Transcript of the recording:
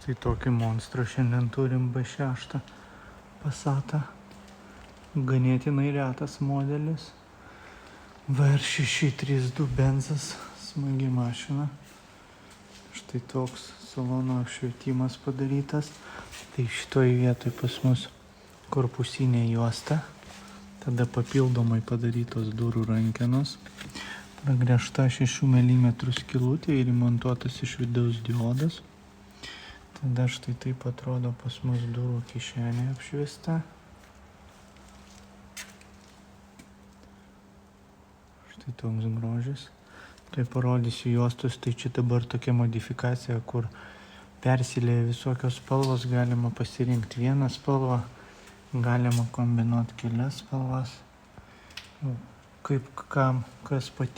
Štai tokį monstrą šiandien turim B6 Passatą. Ganėtinai retas modelis. VR632 benzas, smagi mašina. Štai toks salono apšvietimas padarytas. Tai šitoj vietoj pas mus korpusinė juosta. Tada papildomai padarytos durų rankenos. Pragręžta 6 mm skylutė ir įmontuotas iš vidaus diodas. Tada štai taip atrodo pas mus durų kišenė apšviesta. Štai toks grožis. Tai parodysiu juostus, tai čia dabar tokia modifikacija, kur persilieja visokios spalvos, galima pasirinkti vieną spalvą, galima kombinuoti kelias spalvas. Kaip kam, kas patiko.